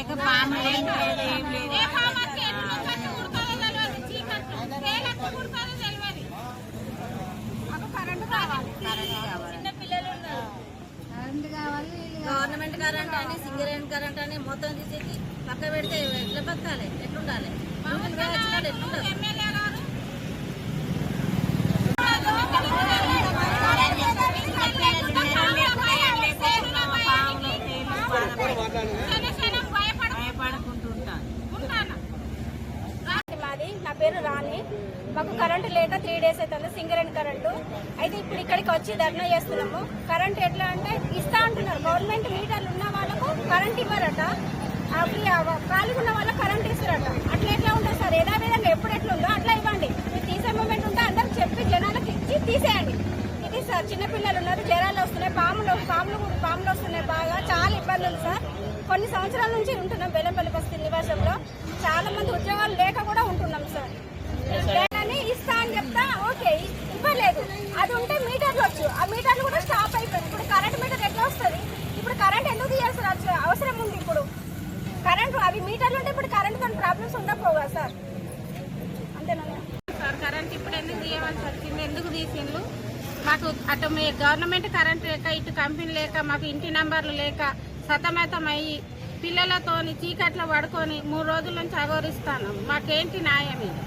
లేక పాము లేదు ఏం లేదు. గవర్నమెంట్ కరెంట్ అని సింగరేణి కరెంట్ అని మొత్తం తీసేసి పక్క పెడితే ఎట్లా బతకాలి, ఎట్లుండాలి, ఎట్లుండాలి. మాది నా పేరు రాణి. మాకు కరెంటు లేక 3 days అవుతుంది, సింగరేణి కరెంటు. అయితే ఇప్పుడు ఇక్కడికి వచ్చి ధర్నా చేస్తున్నాము. కరెంట్ ఎట్లా అంటే ఇస్తా అంటున్నారు. గవర్నమెంట్ మీటర్లు ఉన్న వాళ్ళకు కరెంట్ ఇవ్వరట, ఖాళీగా ఉన్న వాళ్ళకి కరెంట్ ఇస్తారట. అట్లా ఎట్లా ఉంటుంది సార్? యథావిధంగా ఎప్పుడు ఎట్లుందో అట్లా ఇవ్వండి. మీరు తీసే మూమెంట్ ఉంటే అందరికి చెప్పి జనాలకు ఇచ్చి తీసేయండి. ఇది సార్, చిన్నపిల్లలు ఉన్నారు, జ్వరాలు వస్తున్నాయి, పాములు వస్తున్నాయి, బాగా చాలా ఇబ్బందులు సార్. కొన్ని సంవత్సరాల నుంచి ఉంటున్నాం బెల్లంపల్లి బస్తీ నివాసంలో. చాలా మంది ఉద్యోగాలు లేక కూడా ఉంటున్నాం సార్. లేదని ఇస్తా అని చెప్తా, ఓకే ఇవ్వలేదు. అది ఉంటే మీటర్లు వచ్చు, ఆ మీటర్లు కూడా స్టాప్ అయిపోయింది. ఇప్పుడు కరెంట్ మీటర్ ఎట్లా వస్తుంది? ఇప్పుడు కరెంట్ ఎందుకు తీయాలి సార్? అవసరం ఉంది ఇప్పుడు కరెంటు. అవి మీటర్లు ఉంటే ఇప్పుడు కరెంట్ కొన్ని ప్రాబ్లమ్స్ ఉండకపోగా సార్. అంతేనా సార్? కరెంట్ ఇప్పుడు ఎందుకు తీయవలసి వచ్చింది? ఎందుకు తీసిండ్రు? మాకు అటు మీ గవర్నమెంట్ కరెంట్ లేక, ఇటు కంపెనీ లేక, మాకు ఇంటి నంబర్లు లేక సతమతం అయ్యి పిల్లలతోని చీకట్లో పడుకొని 3 రోజుల నుంచి అగోరిస్తాను. మాకేంటి న్యాయం? ఇది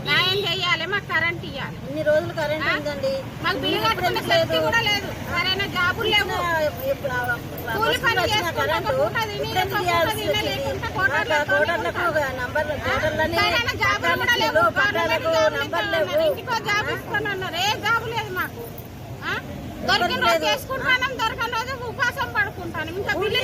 న్యాయం చేయాలి, మాకు కరెంట్ ఇవ్వాలి. ఇన్ని రోజులు కరెంట్ ఉందండి, మాకు బిల్లు కట్టుకునే శక్తి కూడా లేదు, సరైన జాబులు లేవు. కూలి పని చేసుకుంటే ఇంటికో జాబ్ ఇస్తాను అన్నారు. ఏ జాబు లేదు మాకు. దొరికిన రోజు చేసుకుంటాను, దొరకని రోజు ఉపాసం పడుకుంటాను. ఇంకా బిల్లు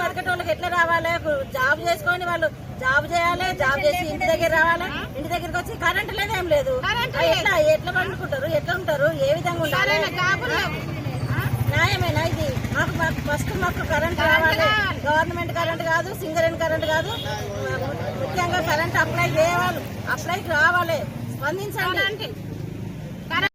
బతకటోళ్ళకి ఎట్లా రావాలి? జాబ్ చేసుకొని వాళ్ళు జాబ్ చేయాలి, జాబ్ చేసి ఇంటి దగ్గర రావాలి. ఇంటి దగ్గరకు వచ్చి కరెంట్ లేదు, ఏం లేదు. ఎట్లా పండుకుంటారు, ఎట్లా ఉంటారు, ఏ విధంగా ఉండాలి? న్యాయమేనా ఇది? మాకు ఫస్ట్ మాకు కరెంట్ రావాలి. గవర్నమెంట్ కరెంట్ కాదు, సింగరేణి కరెంట్ కాదు, ముఖ్యంగా కరెంట్ అప్లై చేయాలి, అప్లైకి రావాలి. స్పందించండి.